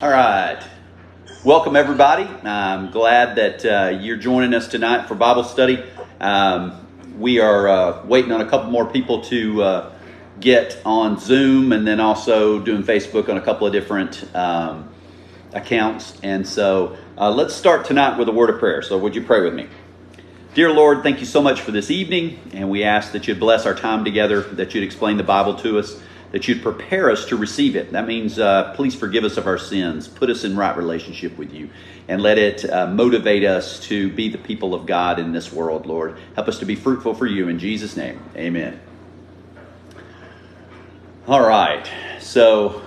All right. Welcome, everybody. I'm glad that you're joining us tonight for Bible study. We are waiting on a couple more people to get on Zoom, and then also doing Facebook on a couple of different accounts. And so let's start tonight with a word of prayer. So would you pray with me? Dear Lord, thank you so much for this evening, and we ask that you'd bless our time together, that you'd explain the Bible to us, that you'd prepare us to receive it. That means please forgive us of our sins, put us in right relationship with you, and let it motivate us to be the people of God in this world, Lord. Help us to be fruitful for you. In Jesus' name, amen. All right, so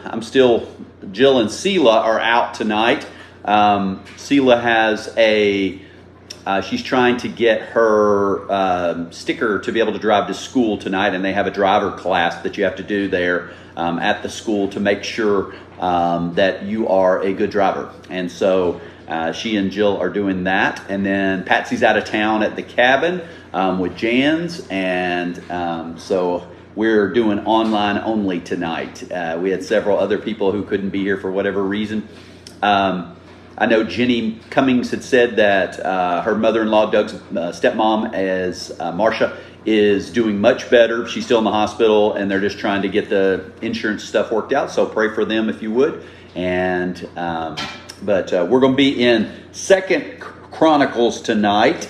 Jill and Selah are out tonight. Selah has she's trying to get her sticker to be able to drive to school tonight, and they have a driver class that you have to do there at the school to make sure that you are a good driver. And so she and Jill are doing that. And then Patsy's out of town at the cabin with Jans, and so we're doing online only tonight. We had several other people who couldn't be here for whatever reason. I know Jenny Cummings had said that her mother-in-law, Doug's stepmom, Marcia, is doing much better. She's still in the hospital, and they're just trying to get the insurance stuff worked out. So pray for them if you would. And but we're going to be in 2 Chronicles tonight,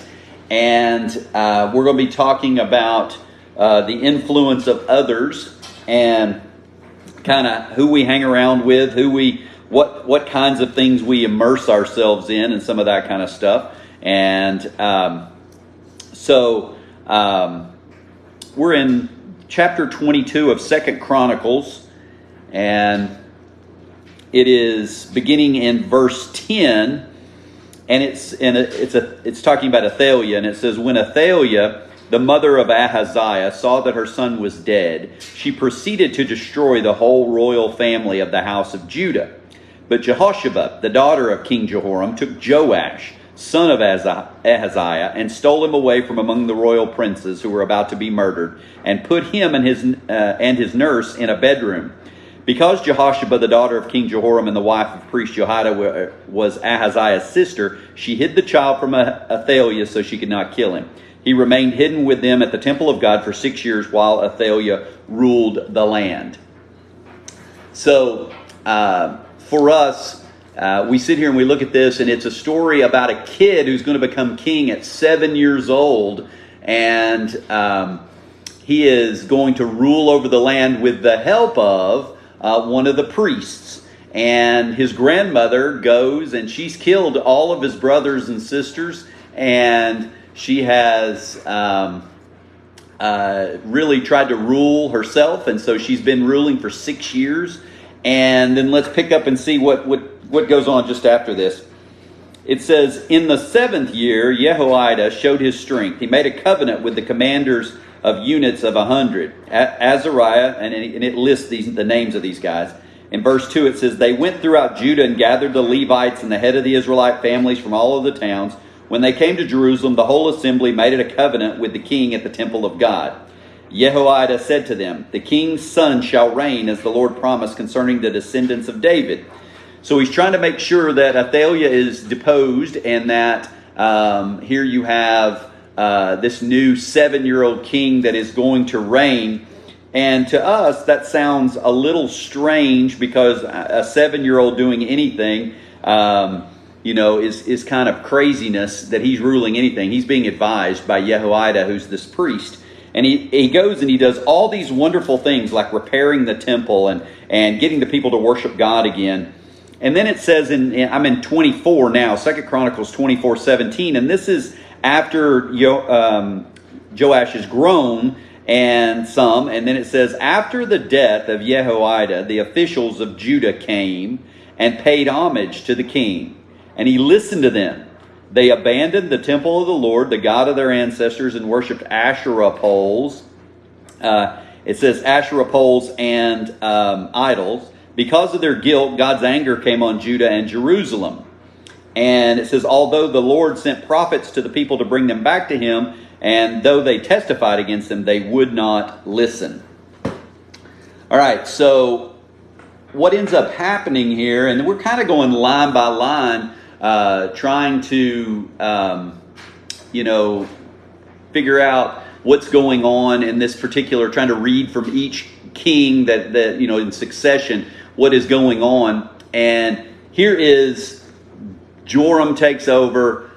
and we're going to be talking about the influence of others and kind of who we hang around with, what kinds of things we immerse ourselves in, and some of that kind of stuff. And so we're in chapter 22 of 2 Chronicles, and it is beginning in verse 10, and it's talking about Athaliah, and it says, "When Athaliah, the mother of Ahaziah, saw that her son was dead, she proceeded to destroy the whole royal family of the house of Judah. But Jehoshaphat, the daughter of King Jehoram, took Joash, son of Ahaziah, and stole him away from among the royal princes who were about to be murdered, and put him and his nurse in a bedroom. Because Jehoshaphat, the daughter of King Jehoram, and the wife of priest Jehoiada was Ahaziah's sister, she hid the child from Athaliah so she could not kill him. He remained hidden with them at the temple of God for 6 years while Athaliah ruled the land." So, for us, we sit here and we look at this, and it's a story about a kid who's going to become king at 7 years old, and he is going to rule over the land with the help of one of the priests. And his grandmother goes, and she's killed all of his brothers and sisters, and she has really tried to rule herself, and so she's been ruling for 6 years. And then let's pick up and see what goes on just after this. It says, "In the 7th year, Jehoiada showed his strength. He made a covenant with the commanders of units of 100. Azariah," and it lists the names of these guys. In verse 2 it says, "They went throughout Judah and gathered the Levites and the head of the Israelite families from all of the towns. When they came to Jerusalem, the whole assembly made a covenant with the king at the temple of God. Jehoiada said to them, 'The king's son shall reign as the Lord promised concerning the descendants of David.'" So he's trying to make sure that Athaliah is deposed, and that here you have this new 7-year-old king that is going to reign. And to us, that sounds a little strange, because a 7-year-old doing anything is kind of craziness that he's ruling anything. He's being advised by Jehoiada, who's this priest. And he goes and he does all these wonderful things, like repairing the temple and getting the people to worship God again. And then it says, I'm in 24 now, 2 Chronicles 24:17, and this is after Joash is grown and then it says, "After the death of Jehoiada, the officials of Judah came and paid homage to the king, and he listened to them. They abandoned the temple of the Lord, the God of their ancestors, and worshipped Asherah poles." It says Asherah poles and idols. "Because of their guilt, God's anger came on Judah and Jerusalem." And it says, "Although the Lord sent prophets to the people to bring them back to him, and though they testified against them, they would not listen." All right, so what ends up happening here, and we're kind of going line by line, trying to, figure out what's going on in this particular, trying to read from each king that in succession, what is going on. And here is Jotham takes over,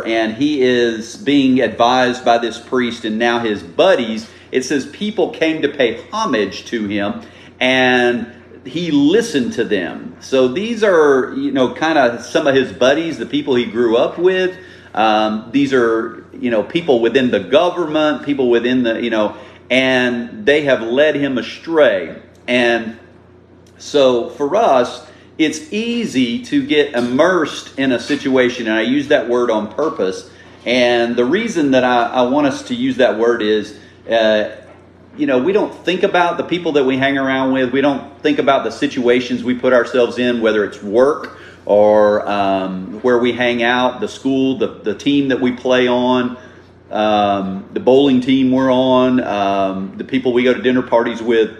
and he is being advised by this priest and now his buddies. It says people came to pay homage to him, and he listened to them. So these are, kind of some of his buddies, the people he grew up with. These are, people within the government, people within the, and they have led him astray. And so for us, it's easy to get immersed in a situation, and I use that word on purpose. And the reason that I want us to use that word is, we don't think about the people that we hang around with. We don't think about the situations we put ourselves in, whether it's work or where we hang out, the school, the team that we play on, the bowling team we're on, the people we go to dinner parties with,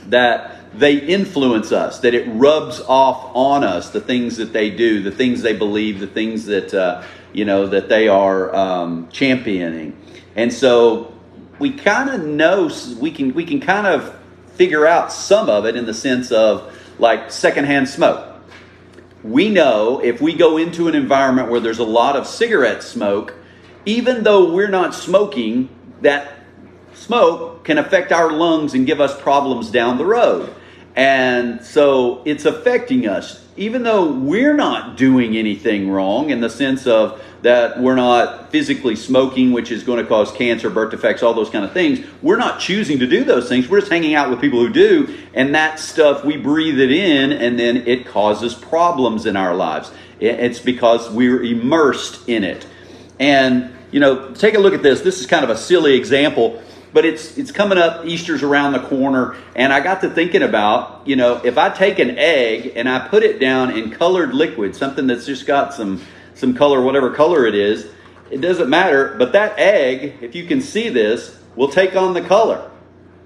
that they influence us, that it rubs off on us, the things that they do, the things they believe, the things that, that they are championing. And so we kind of know, we can kind of figure out some of it in the sense of like secondhand smoke. We know if we go into an environment where there's a lot of cigarette smoke, even though we're not smoking, that smoke can affect our lungs and give us problems down the road. And so it's affecting us, even though we're not doing anything wrong in the sense of that we're not physically smoking, which is going to cause cancer, birth defects, all those kind of things. We're not choosing to do those things. We're just hanging out with people who do. And that stuff, we breathe it in, and then it causes problems in our lives. It's because we're immersed in it. And, take a look at this. This is kind of a silly example, but it's coming up. Easter's around the corner. And I got to thinking about, if I take an egg and I put it down in colored liquid, something that's just got some color, whatever color it is, it doesn't matter. But that egg, if you can see this, will take on the color.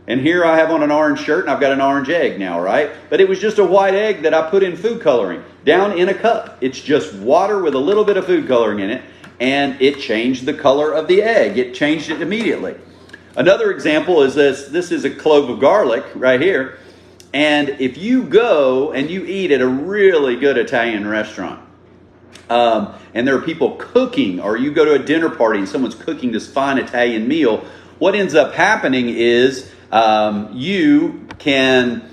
And here I have on an orange shirt, and I've got an orange egg now, right? But it was just a white egg that I put in food coloring down in a cup. It's just water with a little bit of food coloring in it, and it changed the color of the egg. It changed it immediately. Another example is this. This is a clove of garlic right here. And if you go and you eat at a really good Italian restaurant, and there are people cooking, or you go to a dinner party and someone's cooking this fine Italian meal, what ends up happening is you can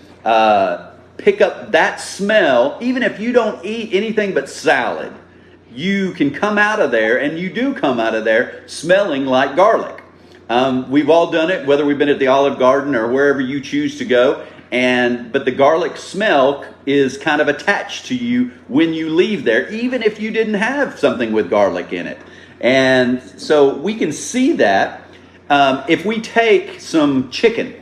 pick up that smell. Even if you don't eat anything but salad, you can come out of there, and you do come out of there smelling like garlic. We've all done it, whether we've been at the Olive Garden or wherever you choose to go. But the garlic smell is kind of attached to you when you leave there, even if you didn't have something with garlic in it. And so we can see that if we take some chicken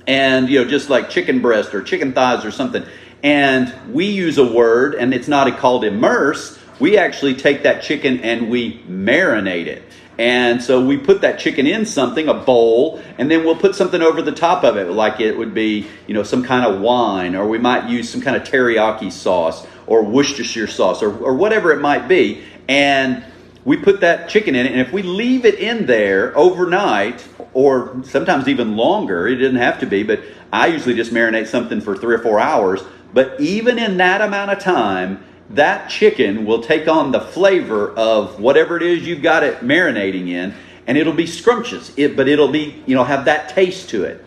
and, just like chicken breast or chicken thighs or something, and we use a word, and it's not called immerse, we actually take that chicken and we marinate it. And so we put that chicken in something, a bowl, and then we'll put something over the top of it, like it would be, some kind of wine, or we might use some kind of teriyaki sauce or Worcestershire sauce or whatever it might be. And we put that chicken in it, and if we leave it in there overnight, or sometimes even longer, it doesn't have to be, but I usually just marinate something for 3 or 4 hours. But even in that amount of time, that chicken will take on the flavor of whatever it is you've got it marinating in, and it'll be scrumptious. But it'll be, have that taste to it.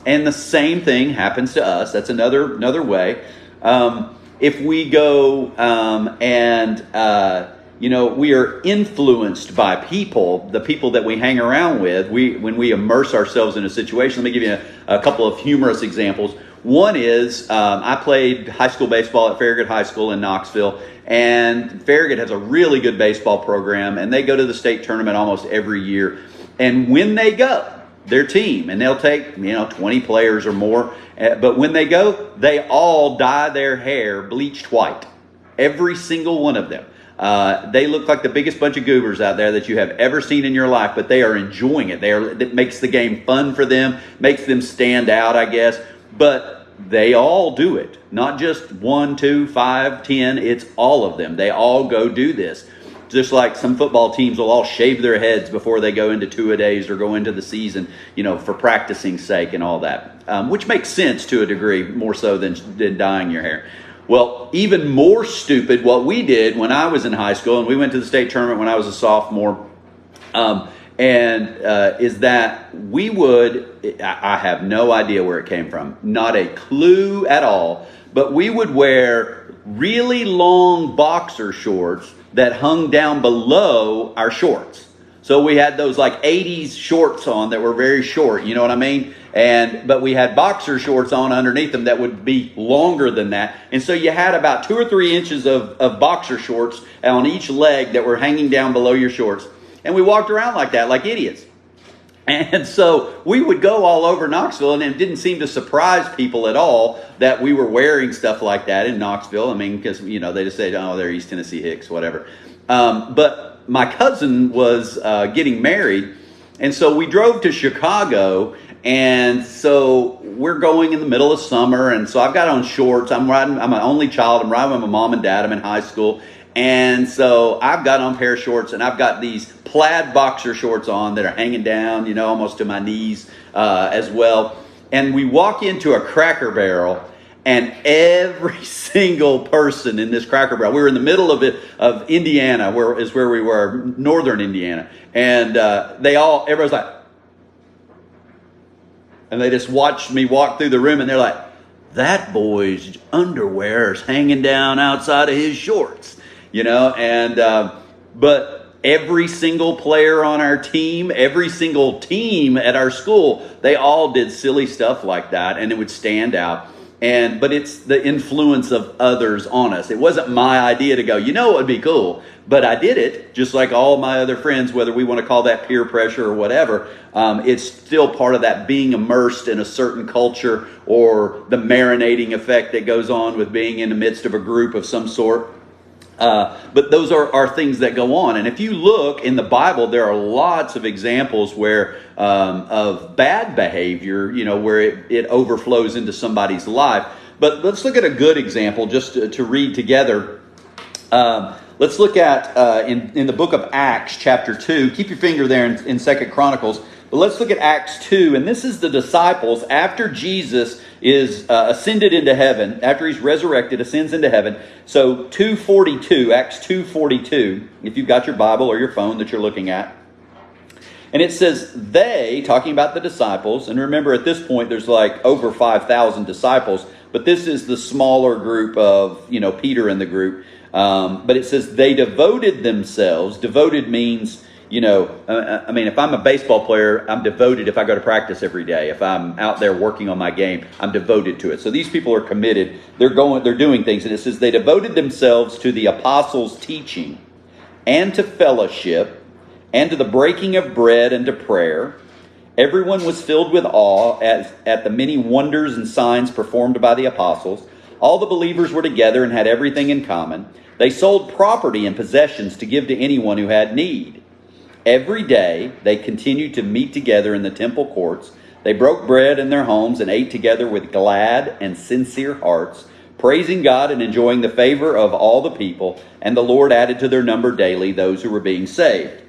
And the same thing happens to us. That's another way. If we go we are influenced by people, the people that we hang around with. When we immerse ourselves in a situation. Let me give you a couple of humorous examples. One is I played high school baseball at Farragut High School in Knoxville, and Farragut has a really good baseball program, and they go to the state tournament almost every year. And when they go, their team, and they'll take 20 players or more, but when they go, they all dye their hair bleached white, every single one of them. They look like the biggest bunch of goobers out there that you have ever seen in your life, but they are enjoying it. It makes the game fun for them, makes them stand out, I guess. But they all do it. Not just 1, 2, 5, 10. It's all of them. They all go do this. Just like some football teams will all shave their heads before they go into two-a-days or go into the season, for practicing sake and all that, which makes sense to a degree, more so than dyeing your hair. Well, even more stupid, what we did when I was in high school, and we went to the state tournament when I was a sophomore, is that we would, I have no idea where it came from, not a clue at all, but we would wear really long boxer shorts that hung down below our shorts. So we had those like 80s shorts on that were very short, you know what I mean? But we had boxer shorts on underneath them that would be longer than that. And so you had about 2 or 3 inches of boxer shorts on each leg that were hanging down below your shorts. And we walked around like that, like idiots. And so we would go all over Knoxville, and it didn't seem to surprise people at all that we were wearing stuff like that in Knoxville. I mean, because, they just said, oh, they're East Tennessee Hicks, whatever. But my cousin was getting married, and so we drove to Chicago, and so we're going in the middle of summer, and so I've got on shorts. I'm an only child. I'm riding with my mom and dad. I'm in high school. And so I've got on a pair of shorts, and I've got these plaid boxer shorts on that are hanging down, almost to my knees as well. And we walk into a Cracker Barrel, and every single person in this Cracker Barrel, we were in the middle of Indiana, where we were, northern Indiana. And everybody's like, and they just watched me walk through the room, and they're like, that boy's underwear is hanging down outside of his shorts. But every single player on our team, every single team at our school, they all did silly stuff like that, and it would stand out. But it's the influence of others on us. It wasn't my idea to go, it would be cool, but I did it, just like all my other friends, whether we want to call that peer pressure or whatever. It's still part of that being immersed in a certain culture, or the marinating effect that goes on with being in the midst of a group of some sort. But those are things that go on. And if you look in the Bible, there are lots of examples where of bad behavior, where it overflows into somebody's life. But let's look at a good example just to read together. Let's look at in the book of Acts chapter 2. Keep your finger there in 2 Chronicles. But let's look at Acts 2. And this is the disciples after Jesus is ascended into heaven, after he's resurrected, ascends into heaven. So 2:42, Acts 2:42, if you've got your Bible or your phone that you're looking at. And it says, they, talking about the disciples, and remember at this point there's like over 5,000 disciples, but this is the smaller group of, Peter and the group. But it says they devoted themselves. Devoted means, if I'm a baseball player, I'm devoted if I go to practice every day. If I'm out there working on my game, I'm devoted to it. So these people are committed. They're doing things. And it says they devoted themselves to the apostles' teaching and to fellowship and to the breaking of bread and to prayer. Everyone was filled with awe at the many wonders and signs performed by the apostles. All the believers were together and had everything in common. They sold property and possessions to give to anyone who had need. Every day they continued to meet together in the temple courts. They broke bread in their homes and ate together with glad and sincere hearts, praising God and enjoying the favor of all the people. And the Lord added to their number daily those who were being saved.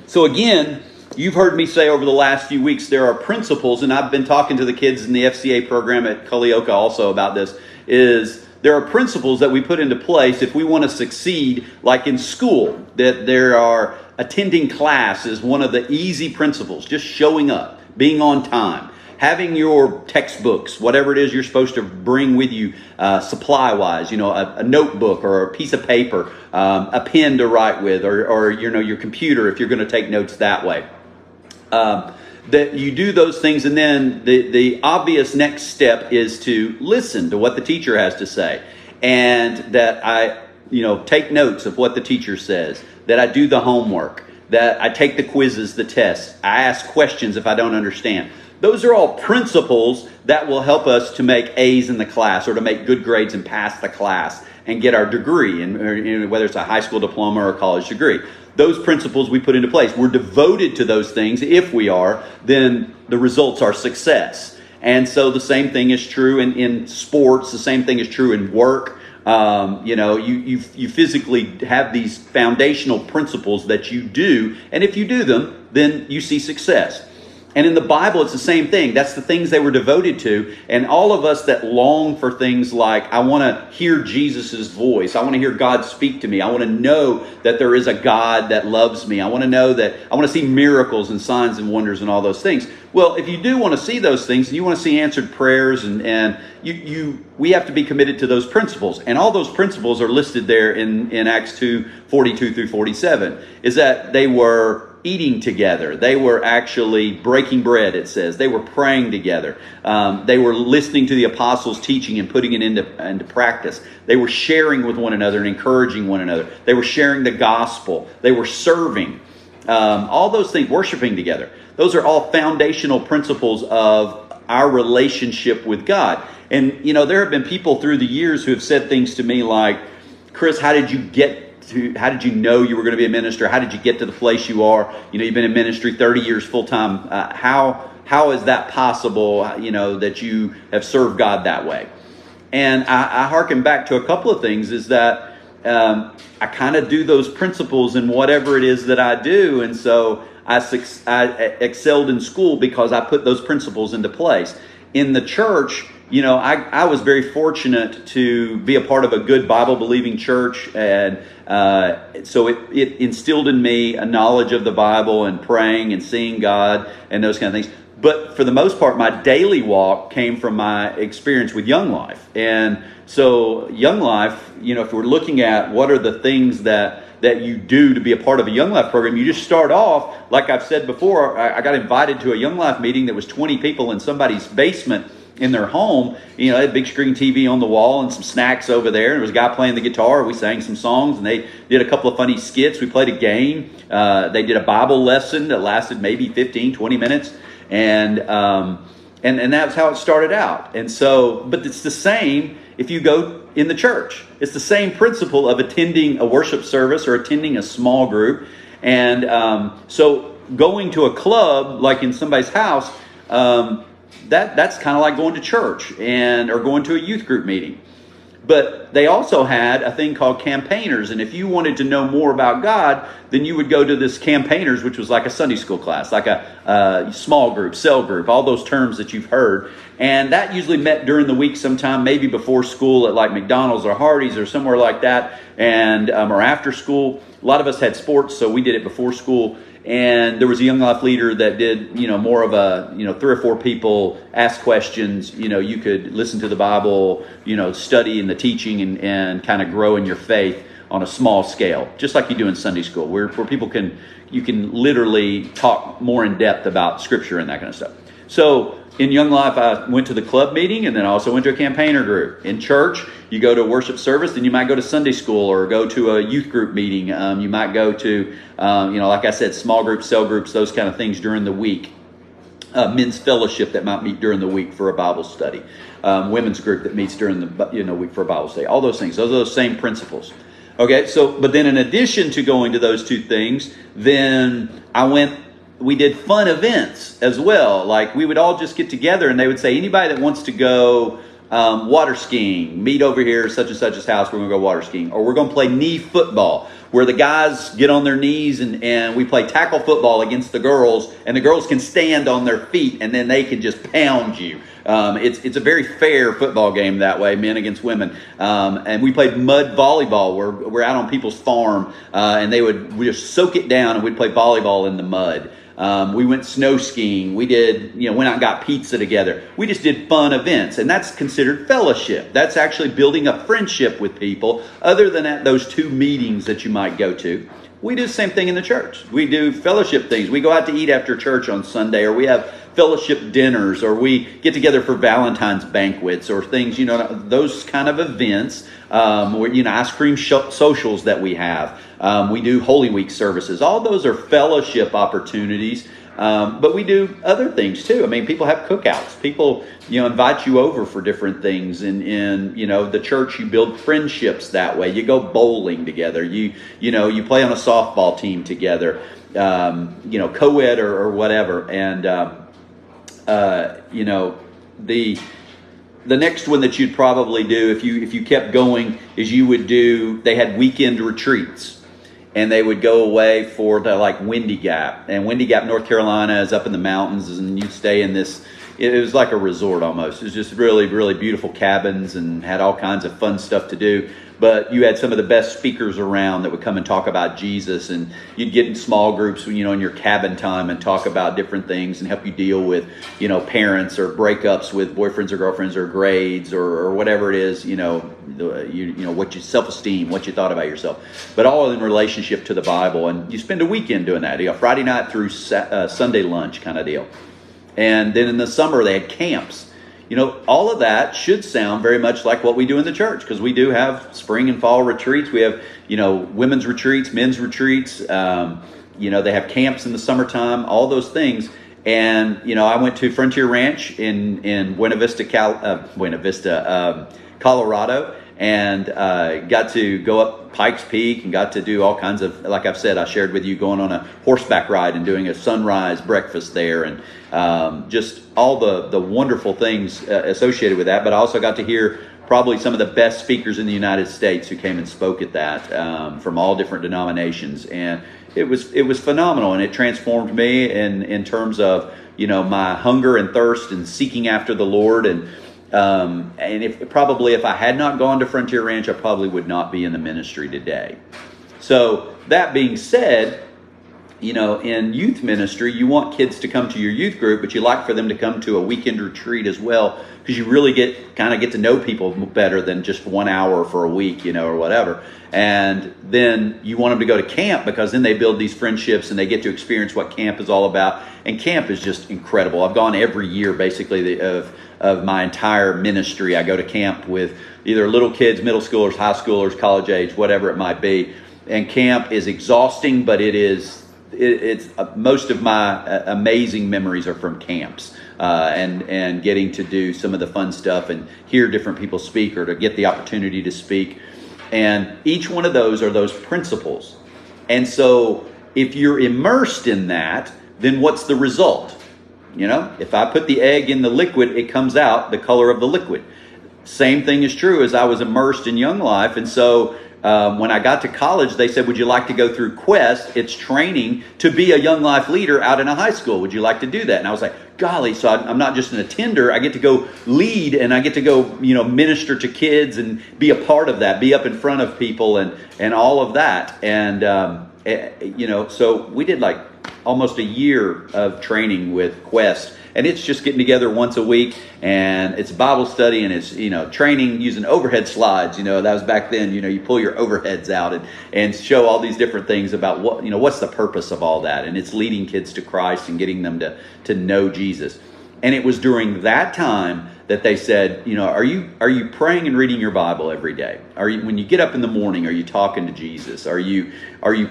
So again, you've heard me say over the last few weeks, there are principles, and I've been talking to the kids in the FCA program at Culleoka also about this, is there are principles that we put into place if we want to succeed, like in school, that there are attending class is one of the easy principles, just showing up, being on time, having your textbooks, whatever it is you're supposed to bring with you supply-wise, a notebook or a piece of paper, a pen to write with, or your computer if you're going to take notes that way. That you do those things, and then the obvious next step is to listen to what the teacher has to say, and that I take notes of what the teacher says, that I do the homework, that I take the quizzes, the tests, I ask questions if I don't understand. Those are all principles that will help us to make A's in the class, or to make good grades and pass the class and get our degree, and whether it's a high school diploma or a college degree. Those principles we put into place. We're devoted to those things. If we are, then the results are success. And so the same thing is true in sports. The same thing is true in work. You physically have these foundational principles that you do, and if you do them, then you see success. And in the Bible, it's the same thing. That's the things they were devoted to. And all of us that long for things like, I want to hear Jesus' voice. I want to hear God speak to me. I want to know that there is a God that loves me. I want to know that I want to see miracles and signs and wonders and all those things. Well, if you do want to see those things, and you want to see answered prayers, and we have to be committed to those principles. And all those principles are listed there in Acts 2:42 through 47, is that they were eating together. They were actually breaking bread, it says. They were praying together. They were listening to the apostles' teaching and putting it into practice. They were sharing with one another and encouraging one another. They were sharing the gospel. They were serving. All those things, worshiping together. Those are all foundational principles of our relationship with God. And, there have been people through the years who have said things to me like, Chris, how did you know you were going to be a minister? How did you get to the place you are? You've been in ministry 30 years full time. How is that possible, that you have served God that way? And I hearken back to a couple of things, is that I kind of do those principles in whatever it is that I do. And so I excelled in school because I put those principles into place. In the church, I was very fortunate to be a part of a good Bible-believing church, and so it instilled in me a knowledge of the Bible and praying and seeing God and those kind of things. But for the most part, my daily walk came from my experience with Young Life. And so Young Life, if we're looking at what are the things that you do to be a part of a Young Life program, you just start off, like I've said before, I got invited to a Young Life meeting that was 20 people in somebody's basement in their home. They had a big screen TV on the wall and some snacks over there. And there was a guy playing the guitar. We sang some songs, and they did a couple of funny skits. We played a game. They did a Bible lesson that lasted maybe 15, 20 minutes. And that's how it started out. And so, but it's the same if you go in the church. It's the same principle of attending a worship service or attending a small group. And so going to a club, like in somebody's house, that's kind of like going to church or going to a youth group meeting. But they also had a thing called campaigners. And if you wanted to know more about God, then you would go to this campaigners, which was like a Sunday school class, like a small group, cell group, all those terms that you've heard. And that usually met during the week sometime, maybe before school at like McDonald's or Hardee's or somewhere like that, and or after school. A lot of us had sports, so we did it before school. And there was a Young Life leader that did, more of a, 3 or 4 people ask questions. You could listen to the Bible, study in the teaching and kind of grow in your faith on a small scale, just like you do in Sunday school, where people you can literally talk more in depth about Scripture and that kind of stuff. So in Young Life, I went to the club meeting, and then I also went to a campaigner group. In church, you go to a worship service, then you might go to Sunday school or go to a youth group meeting. You might go to, like I said, small groups, cell groups, those kind of things during the week. Men's fellowship that might meet during the week for a Bible study. Women's group that meets during the week for a Bible study. All those things. Those are those same principles. Okay, but then in addition to going to those two things, then we did fun events as well. Like we would all just get together, and they would say, anybody that wants to go water skiing, meet over here, such and such's house, we're going to go water skiing. Or we're going to play knee football, where the guys get on their knees and we play tackle football against the girls, and the girls can stand on their feet, and then they can just pound you. It's a very fair football game that way, men against women. And we played mud volleyball, where we're out on people's farm, and we just soak it down, and we'd play volleyball in the mud. We went snow skiing. We did, went out and got pizza together. We just did fun events, and that's considered fellowship. That's actually building a friendship with people other than at those two meetings that you might go to. We do the same thing in the church. We do fellowship things. We go out to eat after church on Sunday, or we have fellowship dinners, or we get together for Valentine's banquets or things, those kind of events, where, ice cream socials that we have. We do Holy Week services. All those are fellowship opportunities. But we do other things too. I mean, people have cookouts. People, invite you over for different things. In the church, you build friendships that way. You go bowling together. You play on a softball team together. Co-ed or whatever. And the next one that you'd probably do if you kept going is they had weekend retreats, and they would go away for like Windy Gap. And Windy Gap, North Carolina is up in the mountains, and you'd stay in this, it was like a resort almost. It was just really, really beautiful cabins and had all kinds of fun stuff to do. But you had some of the best speakers around that would come and talk about Jesus, and you'd get in small groups, in your cabin time and talk about different things and help you deal with, parents or breakups with boyfriends or girlfriends or grades or whatever it is, what you self-esteem, what you thought about yourself, but all in relationship to the Bible. And you spend a weekend doing that, Friday night through Sunday lunch kind of deal. And then in the summer they had camps. All of that should sound very much like what we do in the church, because we do have spring and fall retreats. We have, women's retreats, men's retreats. They have camps in the summertime, all those things. And, I went to Frontier Ranch in Buena Vista, Colorado, and got to go up Pikes Peak and got to do all kinds of, like I've said, I shared with you going on a horseback ride and doing a sunrise breakfast there, and just all the wonderful things associated with that. But I also got to hear probably some of the best speakers in the United States who came and spoke at that from all different denominations, and it was phenomenal, and it transformed me in terms of my hunger and thirst and seeking after the Lord. And if I had not gone to Frontier Ranch, I probably would not be in the ministry today. So that being said, in youth ministry, you want kids to come to your youth group, but you like for them to come to a weekend retreat as well, because you really get to know people better than just 1 hour for a week, or whatever. And then you want them to go to camp, because then they build these friendships and they get to experience what camp is all about. And camp is just incredible. I've gone every year, basically, of my entire ministry. I go to camp with either little kids, middle schoolers, high schoolers, college age, whatever it might be. And camp is exhausting, but it's most of my amazing memories are from camps, and getting to do some of the fun stuff and hear different people speak, or to get the opportunity to speak. And each one of those are those principles. And so if you're immersed in that, then what's the result? If I put the egg in the liquid, it comes out the color of the liquid. Same thing is true as I was immersed in Young Life. And so when I got to college, they said, would you like to go through Quest? It's training to be a Young Life leader out in a high school. Would you like to do that? And I was like, golly, so I'm not just an attender. I get to go lead, and I get to go, minister to kids and be a part of that, be up in front of people and all of that. And, so we did like almost a year of training with Quest. And it's just getting together once a week, and it's Bible study, and it's, training using overhead slides. That was back then, you pull your overheads out and show all these different things about what's the purpose of all that. And it's leading kids to Christ and getting them to know Jesus. And it was during that time that they said, are you praying and reading your Bible every day? When you get up in the morning, are you talking to Jesus? Are you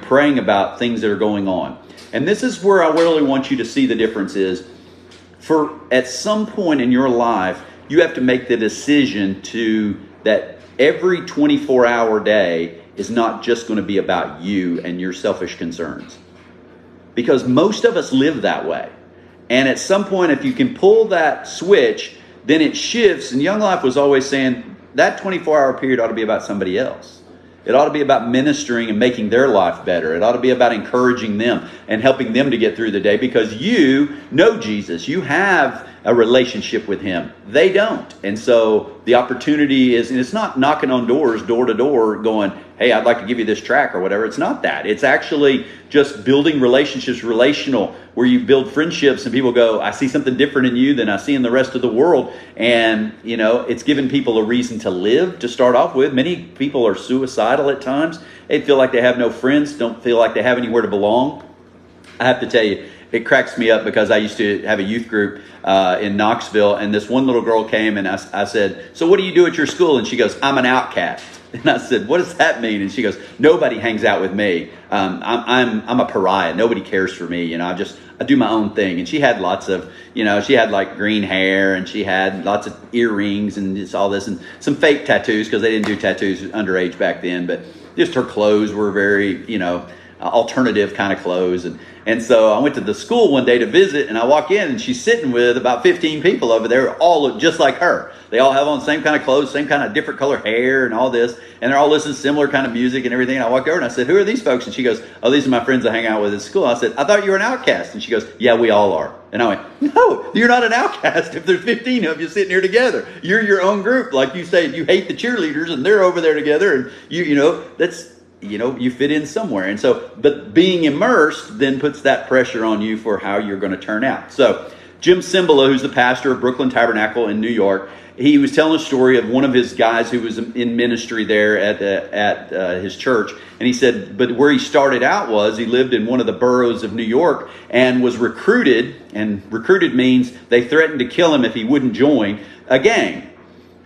praying about things that are going on? And this is where I really want you to see the difference is, for at some point in your life, you have to make the decision that every 24-hour day is not just going to be about you and your selfish concerns. Because most of us live that way. And at some point, if you can pull that switch, then it shifts. And Young Life was always saying that 24-hour period ought to be about somebody else. It ought to be about ministering and making their life better. It ought to be about encouraging them and helping them to get through the day, because you know Jesus. You have a relationship with Him. They don't. And so the opportunity is, and it's not knocking on doors, door to door, going, hey, I'd like to give you this track or whatever. It's not that. It's actually just building relationships, relational, where you build friendships and people go, I see something different in you than I see in the rest of the world. And, it's given people a reason to live to start off with. Many people are suicidal at times. They feel like they have no friends, don't feel like they have anywhere to belong. I have to tell you, it cracks me up, because I used to have a youth group in Knoxville, and this one little girl came, and I said, so what do you do at your school? And she goes, I'm an outcast. And I said, what does that mean? And she goes, nobody hangs out with me. I'm a pariah. Nobody cares for me. I do my own thing. And she had lots of, she had like green hair, and she had lots of earrings and just all this, and some fake tattoos, because they didn't do tattoos underage back then. But just her clothes were very, alternative kind of clothes. And so I went to the school one day to visit, and I walk in, and she's sitting with about 15 people over there, all look just like her. They all have on the same kind of clothes, same kind of different color hair and all this, and they're all listening to similar kind of music and everything. And I walked over and I said, "Who are these folks?" And she goes, "Oh, these are my friends I hang out with at school." I said, "I thought you were an outcast." And she goes, "Yeah, we all are." And I went, "No, you're not an outcast if there's 15 of you sitting here together. You're your own group. Like you say, you hate the cheerleaders and they're over there together, and you fit in somewhere." And so, but being immersed then puts that pressure on you for how you're going to turn out. So Jim Cymbala, who's the pastor of Brooklyn Tabernacle in New York, he was telling a story of one of his guys who was in ministry there at his church. And he said, but where he started out was he lived in one of the boroughs of New York and was recruited. And recruited means they threatened to kill him if he wouldn't join a gang.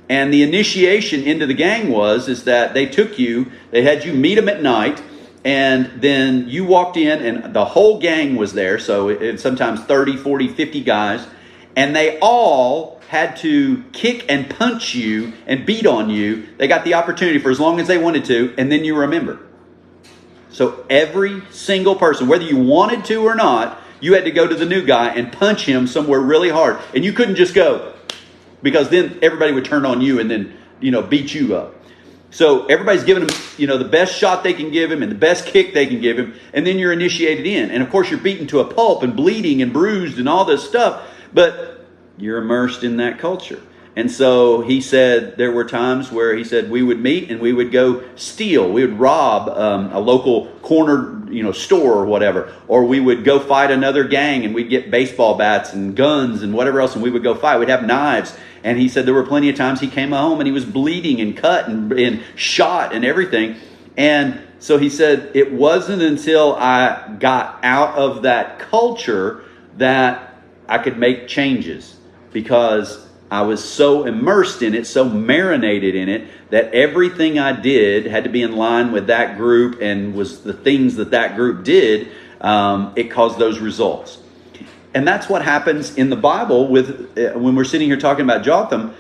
And the initiation into the gang is that they had you meet them at night, and then you walked in and the whole gang was there. So it's sometimes 30, 40, 50 guys, and they all had to kick and punch you and beat on you. They got the opportunity for as long as they wanted to, and then you remember. So every single person, whether you wanted to or not, you had to go to the new guy and punch him somewhere really hard. And you couldn't just go, because then everybody would turn on you and then, beat you up. So everybody's giving him, the best shot they can give him and the best kick they can give him. And then you're initiated in. And of course you're beaten to a pulp and bleeding and bruised and all this stuff. But you're immersed in that culture. And so he said there were times where he said we would meet and we would go steal. We would rob a local corner store or whatever. Or we would go fight another gang and we'd get baseball bats and guns and whatever else, and we would go fight. We'd have knives. And he said there were plenty of times he came home and he was bleeding and cut and shot and everything. And so he said it wasn't until I got out of that culture that I could make changes, because I was so immersed in it, so marinated in it, that everything I did had to be in line with that group and was the things that group did. It caused those results. And that's what happens in the Bible with when we're sitting here talking about Jotham.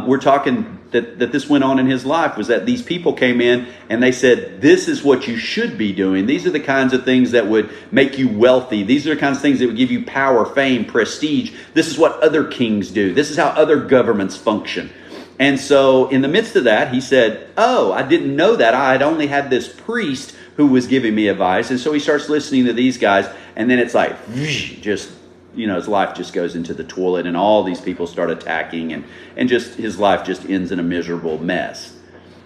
We're talking that this went on in his life, was that these people came in and they said, this is what you should be doing. These are the kinds of things that would make you wealthy. These are the kinds of things that would give you power, fame, prestige. This is what other kings do. This is how other governments function. And so in the midst of that, he said, oh, I didn't know that. I had only had this priest who was giving me advice. And so he starts listening to these guys, and then it's like, just, his life just goes into the toilet, and all these people start attacking, and just his life just ends in a miserable mess.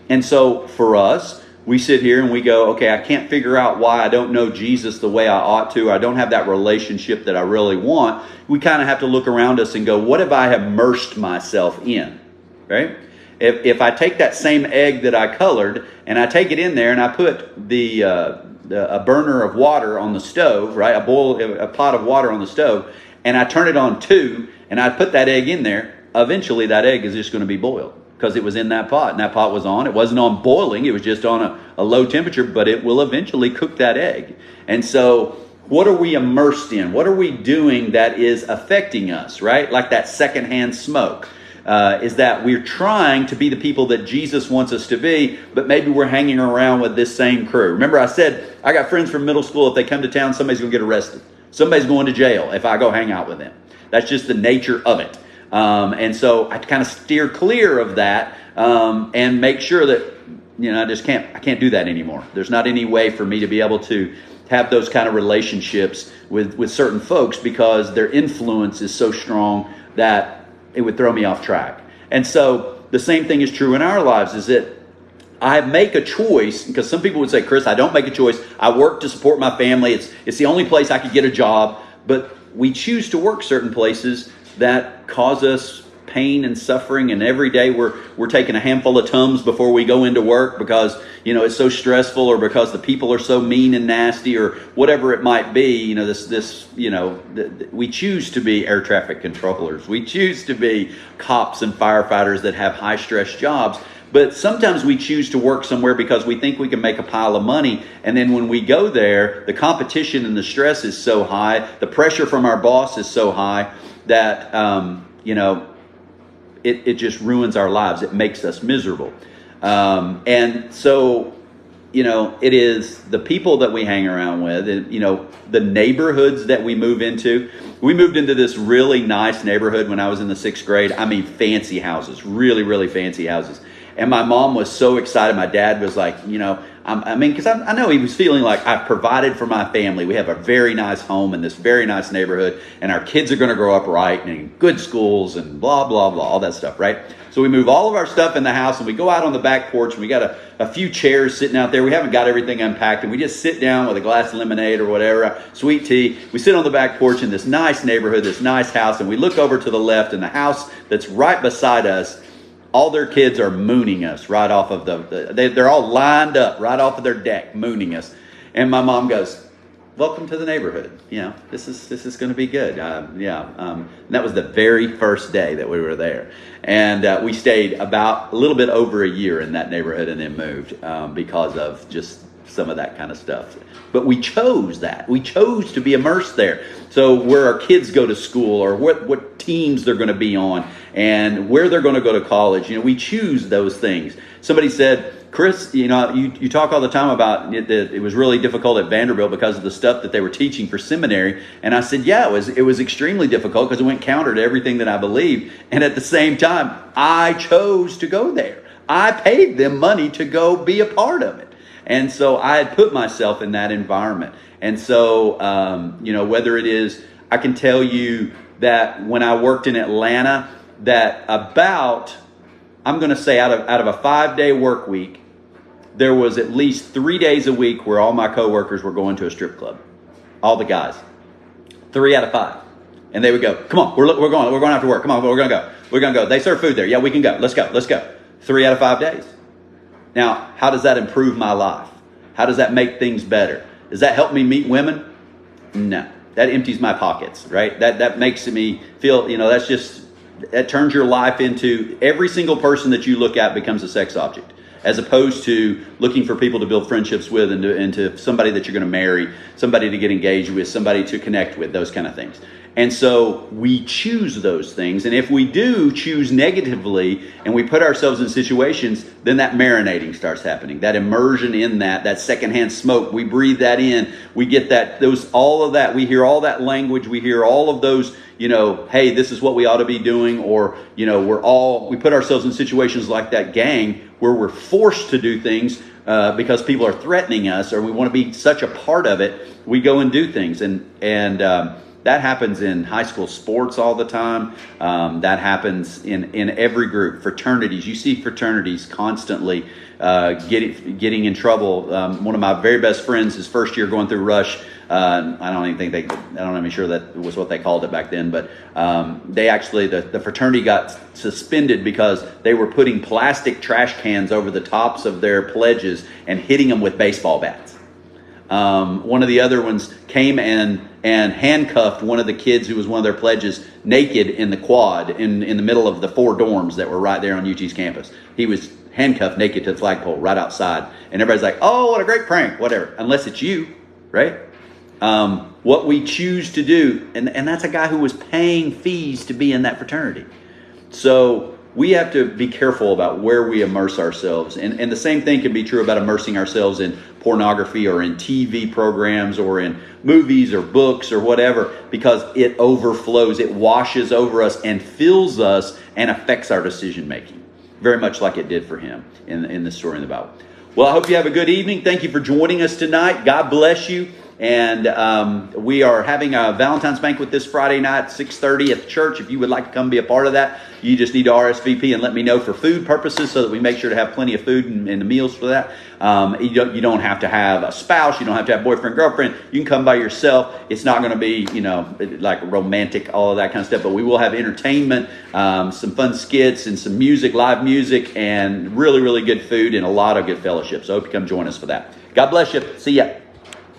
And so for us, we sit here and we go, okay, I can't figure out why I don't know Jesus the way I ought to. I don't have that relationship that I really want. We kind of have to look around us and go, what have I immersed myself in? Right? If I take that same egg that I colored and I take it in there and I put a burner of water on the stove, right? A pot of water on the stove, and I turn it on 2, and I put that egg in there, eventually that egg is just going to be boiled, because it was in that pot, and that pot was on. It wasn't on boiling, it was just on a low temperature, but it will eventually cook that egg. And so what are we immersed in? What are we doing that is affecting us, right? Like that secondhand smoke. Is that we're trying to be the people that Jesus wants us to be, but maybe we're hanging around with this same crew. Remember I said, I got friends from middle school, if they come to town, somebody's going to get arrested. Somebody's going to jail if I go hang out with them. That's just the nature of it. And so I kind of steer clear of that and make sure that, I can't do that anymore. There's not any way for me to be able to have those kind of relationships with certain folks, because their influence is so strong that it would throw me off track. And so the same thing is true in our lives, is that I make a choice, because some people would say, Chris, I don't make a choice. I work to support my family. It's the only place I could get a job. But we choose to work certain places that cause us pain and suffering, and every day we're taking a handful of Tums before we go into work because it's so stressful, or because the people are so mean and nasty, or whatever it might be. We choose to be air traffic controllers. We choose to be cops and firefighters that have high stress jobs. But sometimes we choose to work somewhere because we think we can make a pile of money. And then when we go there, the competition and the stress is so high, the pressure from our boss is so high that, it just ruins our lives. It makes us miserable. And so it is the people that we hang around with, and, the neighborhoods that we move into. We moved into this really nice neighborhood when I was in the 6th grade. I mean, fancy houses, really, really fancy houses. And my mom was so excited. My dad was like, because I know he was feeling like I've provided for my family. We have a very nice home in this very nice neighborhood, and our kids are going to grow up right and in good schools and blah, blah, blah, all that stuff, right? So we move all of our stuff in the house, and we go out on the back porch, and we got a few chairs sitting out there. We haven't got everything unpacked, and we just sit down with a glass of lemonade or whatever, sweet tea. We sit on the back porch in this nice neighborhood, this nice house, and we look over to the left, and the house that's right beside us, all their kids are mooning us right off of they're all lined up right off of their deck, mooning us. And my mom goes, "Welcome to the neighborhood. This is going to be good." And that was the very first day that we were there. And we stayed about a little bit over a year in that neighborhood and then moved because of just some of that kind of stuff. But we chose that. We chose to be immersed there. So where our kids go to school, or what teams they're going to be on, and where they're going to go to college, we choose those things. Somebody said, "Chris, you talk all the time about that it was really difficult at Vanderbilt because of the stuff that they were teaching for seminary." And I said, "Yeah, it was extremely difficult because it went counter to everything that I believed. And at the same time, I chose to go there. I paid them money to go be a part of it. And so I had put myself in that environment." And so, whether it is, I can tell you that when I worked in Atlanta, that I'm going to say out of a 5-day work week, there was at least 3 days a week where all my coworkers were going to a strip club. All the guys. 3 out of 5. And they would go, "Come on, we're going after work. Come on, we're going to go. We're going to go. They serve food there. Yeah, we can go. Let's go. 3 out of 5 days. Now, how does that improve my life? How does that make things better? Does that help me meet women? No. That empties my pockets, right? That makes me feel, that turns your life into, every single person that you look at becomes a sex object, as opposed to looking for people to build friendships with and to somebody that you're going to marry, somebody to get engaged with, somebody to connect with, those kind of things. And so we choose those things. And if we do choose negatively and we put ourselves in situations, then that marinating starts happening. That immersion in that secondhand smoke, we breathe that in. We get all of that. We hear all that language. We hear all of those, hey, this is what we ought to be doing. Or, we put ourselves in situations like that gang where we're forced to do things because people are threatening us, or we want to be such a part of it. We go and do things. And that happens in high school sports all the time. That happens in every group. Fraternities. You see fraternities constantly getting in trouble. One of my very best friends, his first year going through Rush, I don't even sure that was what they called it back then, but they actually, the fraternity got suspended because they were putting plastic trash cans over the tops of their pledges and hitting them with baseball bats. One of the other ones came and handcuffed one of the kids who was one of their pledges naked in the quad in the middle of the 4 dorms that were right there on UT's campus. He was handcuffed naked to the flagpole right outside. And everybody's like, "Oh, what a great prank," whatever. Unless it's you, right? What we choose to do, and that's a guy who was paying fees to be in that fraternity. So we have to be careful about where we immerse ourselves. And the same thing can be true about immersing ourselves in pornography or in TV programs or in movies or books or whatever, because it overflows, it washes over us and fills us and affects our decision making, very much like it did for him in the story in the Bible. Well, I hope you have a good evening. Thank you for joining us tonight. God bless you. And we are having a Valentine's banquet this Friday night, 6:30 at the church. If you would like to come be a part of that, you just need to RSVP and let me know for food purposes so that we make sure to have plenty of food and the meals for that. You don't have to have a spouse. You don't have to have boyfriend, girlfriend. You can come by yourself. It's not going to be, like romantic, all of that kind of stuff. But we will have entertainment, some fun skits and some music, live music, and really, really good food and a lot of good fellowship. So I hope you come join us for that. God bless you. See ya.